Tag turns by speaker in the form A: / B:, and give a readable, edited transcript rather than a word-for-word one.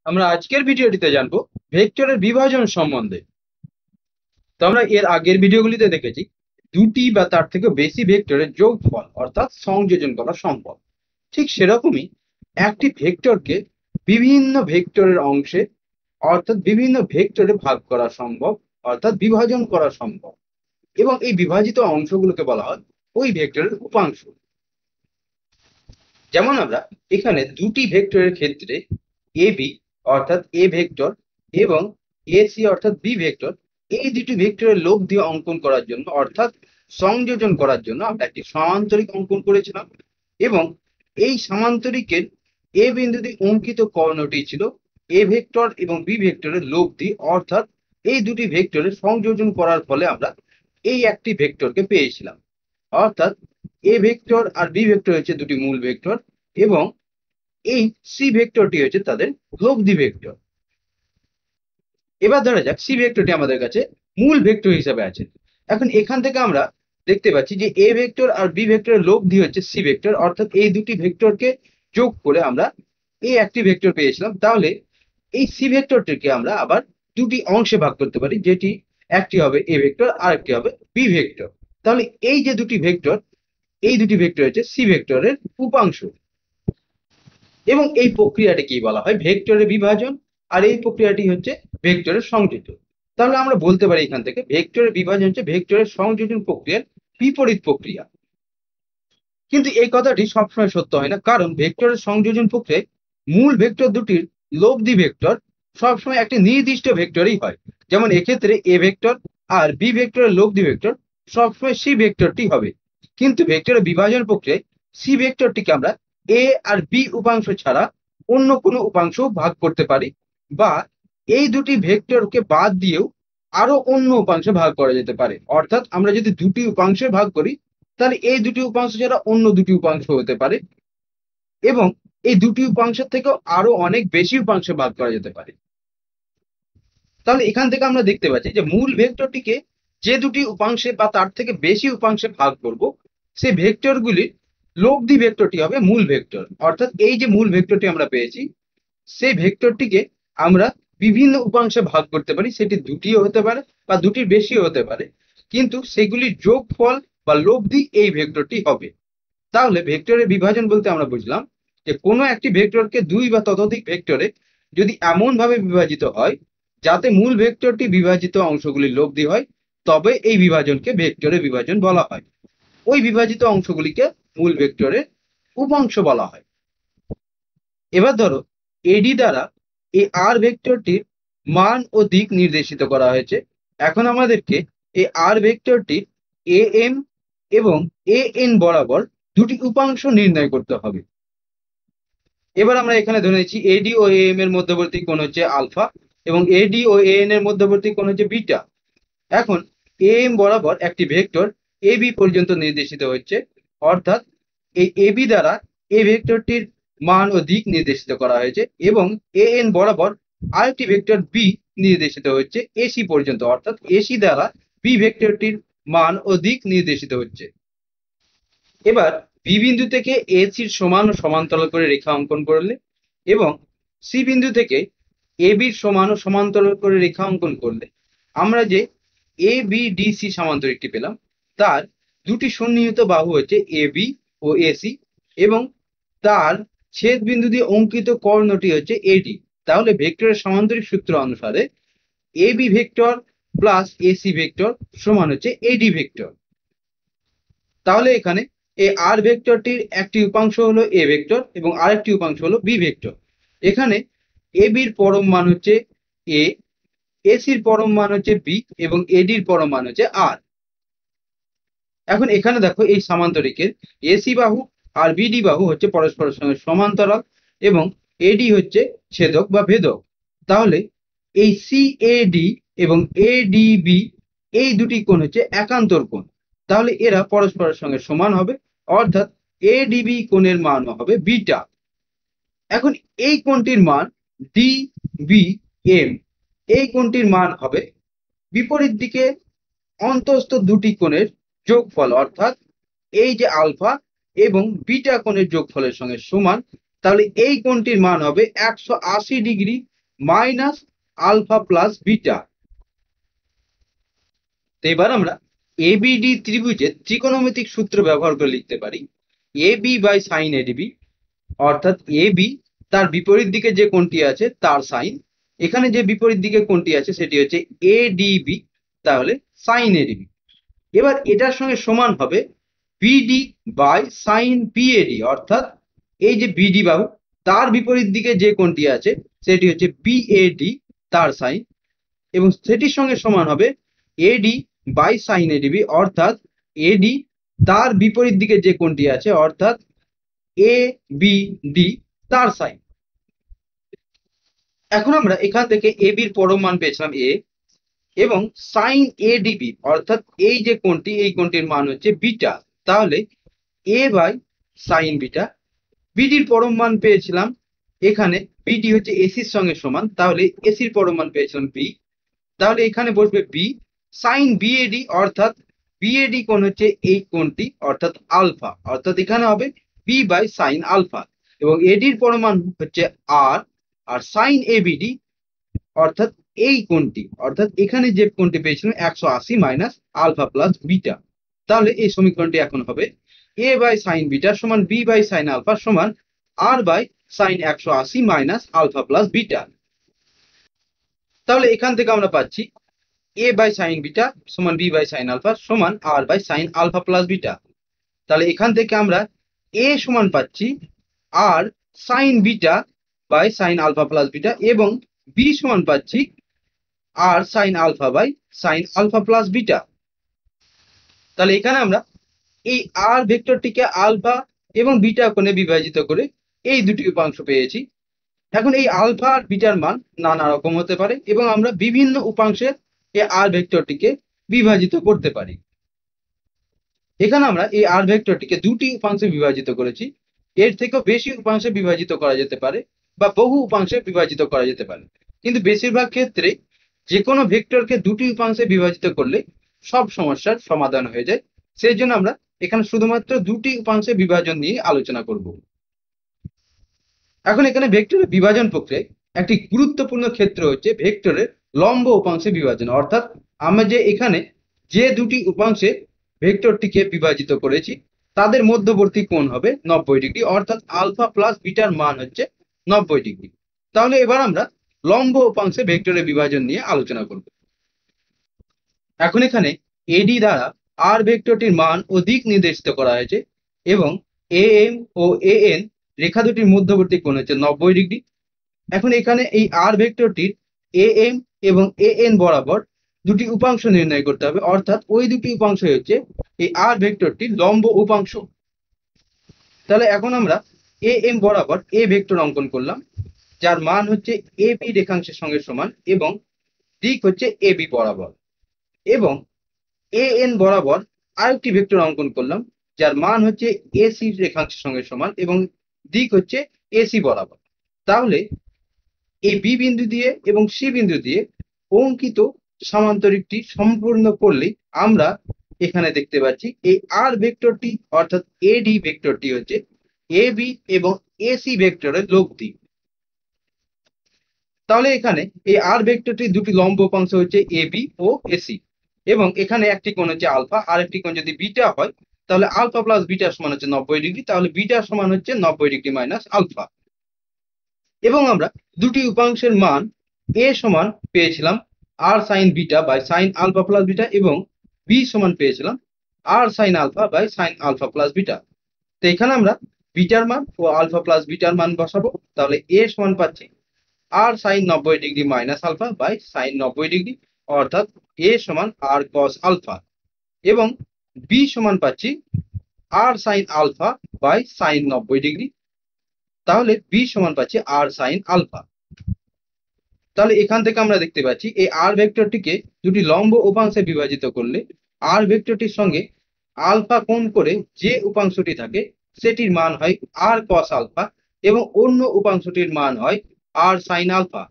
A: আমরা আজকের ভিডিওটিতে জানবো ভেক্টরের বিভাজন সম্বন্ধে। তো আমরা এর আগের ভিডিওগুলিতে দেখেছি দুটি বা তার থেকে বেশি ভেক্টরের যোগফল অর্থাৎ সংযোজন করা সম্ভব। ঠিক সেরকমই একটি ভেক্টরকে বিভিন্ন ভেক্টরের অংশে অর্থাৎ বিভিন্ন ভেক্টরে ভাগ করা সম্ভব, অর্থাৎ বিভাজন করা সম্ভব, এবং এই বিভাজিত অংশগুলোকে বলা হয় ওই ভেক্টরের উপাংশ। যেমন আমরা এখানে দুটি ভেক্টরের ক্ষেত্রে এ বি অর্থাৎ এ ভেক্টর এবং এ সি অর্থাৎ বি ভেক্টর, এই দুটি ভেক্টরের লোভ দিয়ে অঙ্কন করার জন্য অর্থাৎ সংযোজন করার জন্য আমরা একটি সমান্তরিক অঙ্কন করেছিলাম, এবং এই সমান্তরিকের এ বিন্দুতে অঙ্কিত কর্ণটি ছিল এ ভেক্টর এবং বি ভেক্টরের লোভ দিয়ে, অর্থাৎ এই দুটি ভেক্টরের সংযোজন করার ফলে আমরা এই একটি ভেক্টরকে পেয়েছিলাম। অর্থাৎ এ ভেক্টর আর বি ভেক্টর হচ্ছে দুটি মূল ভেক্টর এবং এই সি ভেক্টরটি হচ্ছে তাদের লব্ধি ভেক্টর। এবার ধরা যাক সি ভেক্টরটি আমাদের কাছে মূল ভেক্টর হিসেবে আছে। এখন এখান থেকে আমরা দেখতে পাচ্ছি যে এ ভেক্টর আর বি ভেক্টরের লব্ধি হচ্ছে সি ভেক্টর, অর্থাৎ এই দুটি ভেক্টরকে যোগ করে আমরা এই একটি ভেক্টর পেয়েছিলাম। তাহলে এই সি ভেক্টরটিকে আমরা আবার দুটি অংশে ভাগ করতে পারি, যেটি একটি হবে এ ভেক্টর আর একটি হবে বি ভেক্টর। তাহলে এই যে দুটি ভেক্টর, এই দুটি ভেক্টর হচ্ছে সি ভেক্টরের উপাংশ, এবং এই প্রক্রিয়াটি কি বলা হয় ভেক্টরের বিভাজন, আর এই প্রক্রিয়াটি হচ্ছে ভেক্টরের সংযোজন। তাহলে আমরা বলতে পারি এখান থেকে ভেক্টরের বিভাজন হচ্ছে ভেক্টরের সংযোজন প্রক্রিয়ার বিপরীত প্রক্রিয়া। কিন্তু এই কথাটি সবসময় সত্য হয় না, কারণ ভেক্টরের সংযোজন প্রক্রিয়ায় মূল ভেক্টর দুটির লব্ধি ভেক্টর সবসময় একটি নির্দিষ্ট ভেক্টরই হয়। যেমন এক্ষেত্রে এ ভেক্টর আর বি ভেক্টরের লব্ধি ভেক্টর সবসময় সি ভেক্টরটি হবে। কিন্তু ভেক্টরের বিভাজন প্রক্রিয়ায় সি ভেক্টরটিকে আমরা এ আর বি উপাংশ ছাড়া অন্য কোনো উপাংশ ভাগ করতে পারি, বা এই দুটি ভেক্টরকে বাদ দিয়েও আরো অন্য উপাংশে ভাগ করা যেতে পারে। অর্থাৎ আমরা যদি দুটি উপাংশে ভাগ করি, তাহলে এই দুটি উপাংশ ছাড়া অন্য দুটি উপাংশ হতে পারে, এবং এই দুটি উপাংশের থেকেও আরো অনেক বেশি উপাংশে ভাগ করা যেতে পারে। তাহলে এখান থেকে আমরা দেখতে পাচ্ছি যে মূল ভেক্টরটিকে যে দুটি উপাংশে বা তার থেকে বেশি উপাংশে ভাগ করব, সেই ভেক্টরগুলির লব্ধি ভেক্টরটি হবে মূল ভেক্টর। অর্থাৎ এই যে মূল ভেক্টরটি আমরা পেয়েছি, সেই ভেক্টরটিকে আমরা বিভিন্ন উপাংশে ভাগ করতে পারি, সেটি দুটিও হতে পারে বা দুটির বেশিও হতে পারে, কিন্তু সেগুলির যোগফল বা লব্ধি এই ভেক্টরটি হবে। তাহলে ভেক্টরের বিভাজন বলতে আমরা বুঝলাম যে কোনো একটি ভেক্টরকে দুই বা ততোধিক ভেক্টরে যদি এমন ভাবে বিভাজিত হয় যাতে মূল ভেক্টরটি বিভাজিত অংশগুলির লব্ধি হয়, তবে এই বিভাজনকে ভেক্টরের বিভাজন বলা হয়। ওই বিভাজিত অংশগুলিকে মূল ভেক্টরের উপাংশ বলা হয়। এবার ধরো এডি দ্বারা এই আর ভেক্টরটির মান ও দিক নির্দেশিত করা হয়েছে। এখন আমাদেরকে এই আর ভেক্টরটির এ এম এবং এ এন বরাবর দুটি উপাংশ নির্ণয় করতে হবে। এবার আমরা এখানে ধরে নিচ্ছি এডি ও এ এম এর মধ্যবর্তী কোণ হচ্ছে আলফা এবং এডি ও এ এন এর মধ্যবর্তী কোণ হচ্ছে বিটা। এখন এ এম বরাবর একটি ভেক্টর এ বি পর্যন্ত নির্দেশিত হচ্ছে, অর্থাৎ এই এ বি দ্বারা এই ভেক্টরটির মান ও দিক নির্দেশিত করা হয়েছে, এবং এ এন বরাবর আরেকটি ভেক্টর বি নির্দেশিত হচ্ছে এসি পর্যন্ত, অর্থাৎ এসি দ্বারা বি ভেক্টরটির মান ও দিক নির্দেশিত হচ্ছে। এবার বি বিন্দু থেকে এসির সমান ও সমান্তরাল করে রেখা অঙ্কন করলে এবং সি বিন্দু থেকে এ বির সমান ও সমান্তরাল করে রেখা অঙ্কন করলে আমরা যে এ বি ডি সি সমান্তরিকটি পেলাম, তার দুটি সন্নিহিত বাহু হচ্ছে এ বি ও এসি, এবং তার ছেদ বিন্দু দিয়ে অঙ্কিত কর্ণটি হচ্ছে এডি। তাহলে ভেক্টরের সমান্তরিক সূত্র অনুসারে A B vector plus AC vector সমান হচ্ছে এডি ভেক্টর। তাহলে এখানে এই আর ভেক্টরটির একটি উপাংশ হলো এ ভেক্টর এবং আরেকটি উপাংশ হলো বি ভেক্টর। এখানে এ বির পরম মান হচ্ছে এ, এসির পরম মান হচ্ছে বি এবং এডির পরম মান হচ্ছে আর। এখন এখানে দেখো এই সমান্তরিকের এসি বাহু আর বিডি বাহু হচ্ছে পরস্পরের সঙ্গে সমান্তরাল এবং এডি হচ্ছে ছেদক বা ভেদক। তাহলে এই সিএডি এবং এডিবি এই দুটি কোণ হচ্ছে একান্তর কোণ। তাহলে এরা পরস্পরের সঙ্গে সমান হবে, অর্থাৎ এডিবি কোণের মান হবে বিটা। এখন এই কোণটির মান ডিবিএম, এই কোণটির মান হবে বিপরীত দিকে অন্তঃস্থ দুটি কোণের যোগফল, অর্থাৎ এই যে আলফা এবং বিটা কোণের যোগফলের সঙ্গে সমান। তাহলে এই কোণটির মান হবে 180 degree minus alpha plus beta. তো এবার আমরা এবিডি ত্রিভুজের ত্রিকোণমিতিক সূত্র ব্যবহার করে লিখতে পারি এবি বাই সাইন এডিবি, অর্থাৎ এবি তার বিপরীত দিকে যে কোণটি আছে তার সাইন, এখানে যে বিপরীত দিকে কোণটি আছে সেটি হচ্ছে এডিবি, তাহলে সাইন এডিবি। এবার এটার সঙ্গে সমান হবে বিডি বাই সাইন বিএডি, অর্থাৎ এই যে বিডি বাহু তার বিপরীত দিকে যে কোণটি আছে সেটি হচ্ছে বিএডি তার সাইন, এবং সেটির সঙ্গে সমান হবে এডি বাই সাইন এডিবি, অর্থাৎ এডি তার বিপরীত দিকে যে কোণটি আছে অর্থাৎ এ বি ডি তার সাইন। এখন আমরা এখান থেকে এ বির পরম মান পেয়েছিলাম এ, এবং সাইন এডিবি অর্থাৎ এই যে কোণটি এই কোণটির মান হচ্ছে বিটা, তাহলে এ বাই সাইন বিটা। বিডির পরম মান পেয়েছিলাম এখানে, বিডি হচ্ছে এসির সঙ্গে সমান, তাহলে এসির পরম মান পেয়েছিলাম বি, তাহলে এখানে বসবে বি সাইন বিএডি, অর্থাৎ বিএডি কোণ হচ্ছে এই কোণটি অর্থাৎ আলফা, অর্থাৎ এখানে হবে বি বাই সাইন আলফা, এবং এডির পরমান হচ্ছে আর, আর সাইন এবিডি অর্থাৎ এই কোণটি, অর্থাৎ এখানে যে কোণটি পেয়েছিলাম 180 মাইনাস আলফা প্লাস বিটা, তাহলে এই সমীকরণটি এখন হবে এ বাই সাইন বিটা সমান বি বাই সাইন আলফা সমান R by sine 180 minus alpha plus beta. তাহলে এখান থেকে আমরা পাচ্ছি এ বাই সাইন বিটা সমান বি বাই সাইন আলফা সমান R by sine alpha plus beta. তাহলে এখান থেকে আমরা এ সমান পাচ্ছি R sine beta by sine alpha plus beta, এবং বি সমান পাচ্ছি R sine alpha by sine alpha plus beta. তাহলে এখানে আমরা এই আর ভেক্টরটিকে আলফা এবং বিটা কোণে বিভাজিত করে এই দুটি উপাংশ পেয়েছি। এখন এই আলফা আর বিটার মান নানা রকম হতে পারে, এবং আমরা বিভিন্ন উপাংশে এই আর ভেক্টরটিকে বিভাজিত করতে পারি। এখানে আমরা এই আর ভেক্টরটিকে দুটি উপাংশে বিভাজিত করেছি, এর থেকেও বেশি উপাংশে বিভাজিত করা যেতে পারে বা বহু উপাংশে বিভাজিত করা যেতে পারে, কিন্তু বেশিরভাগ ক্ষেত্রে যে কোনো ভেক্টরকে দুটি উপাংশে বিভাজিত করলে সব সমস্যার সমাধান হয়ে যায়। সেই জন্য আমরা এখানে শুধুমাত্র দুটি উপাংশে বিভাজন নিয়ে আলোচনা করব। এখন এখানে ভেক্টরের বিভাজন প্রক্রিয়ায় একটি গুরুত্বপূর্ণ ক্ষেত্র হচ্ছে ভেক্টরের লম্ব উপাংশে বিভাজন, অর্থাৎ আমরা যে এখানে যে দুটি উপাংশে ভেক্টরটিকে বিভাজিত করেছি তাদের মধ্যবর্তী কোণ হবে 90 ডিগ্রি, অর্থাৎ আলফা প্লাস বিটার মান হচ্ছে 90 ডিগ্রি। তাহলে এবার আমরা লম্ব উপাংশে ভেক্টরের বিভাজন নিয়ে আলোচনা করব। এখন এখানে এডি দ্বারা আর ভেক্টরটির মান ও দিক নির্দেশিত করা হয়েছে, এবং A M O A N রেখা দুটির মধ্যবর্তী কোণ হচ্ছে 90 ডিগ্রি। এখন এখানে এই আর ভেক্টরটির এ এম এবং এ এন বরাবর দুটি উপাংশ নির্ণয় করতে হবে, অর্থাৎ ওই দুটি উপাংশ হচ্ছে এই আর ভেক্টরটির লম্ব উপাংশ। তাহলে এখন আমরা এ এম বরাবর এ ভেক্টর অঙ্কন করলাম, যার মান হচ্ছে এ বি রেখাংশের সঙ্গে সমান, এবং দিক হচ্ছে এ বি বরাবর, এবং এ এন বরাবর আরেকটি ভেক্টর অঙ্কন করলাম যার মান হচ্ছে এসি রেখাংশের সঙ্গে সমান, এবং দিক হচ্ছে এসি বরাবর। তাহলে এই বি বিন্দু দিয়ে এবং সি বিন্দু দিয়ে অঙ্কিত সামান্তরিকটি সম্পূর্ণ করলেই আমরা এখানে দেখতে পাচ্ছি এই আর ভেক্টরটি অর্থাৎ এডি ভেক্টরটি হচ্ছে এ বি এবং এসি ভেক্টরের লব্ধি। তাহলে এখানে এই আর ভেক্টরটির দুটি লম্ব উপাংশ হচ্ছে এ বি ও এসি, এবং এখানে একটি কোণ হচ্ছে আলফা আর একটি কোণ যদি বিটা হয় তাহলে আলফা প্লাস বিটা সমান হচ্ছে 90 ডিগ্রি, তাহলে বিটা সমান হচ্ছে 90 ডিগ্রি মাইনাস আলফা। এবং আমরা দুটি উপাংশের মান এ সমান পেয়েছিলাম R sine beta by sine alpha plus beta, এবং বি সমান পেয়েছিলাম R sine alpha by sine alpha plus beta. তো এখানে আমরা বিটার মান ও আলফা প্লাস বিটার মান বসাবো, তাহলে এ সমান পাচ্ছি R sine 90 degree minus alpha by sine 90 degree, অর্থাৎ এ সমান আর কস আলফা, এবং বি সমান পাচ্ছি R sine alpha by sine 90 degree, তাহলে বি সমান পাচ্ছি আর সাইন আলফা। তাহলে এখান থেকে আমরা দেখতে পাচ্ছি এই আর ভেক্টরটিকে দুটি লম্ব উপাংশে বিভাজিত করলে আর ভেক্টরটির সঙ্গে আলফা কোণ করে যে উপাংশটি থাকে সেটির মান হয় আর কস আলফা, এবং অন্য উপাংশটির মান হয় আর সাইন আলফা।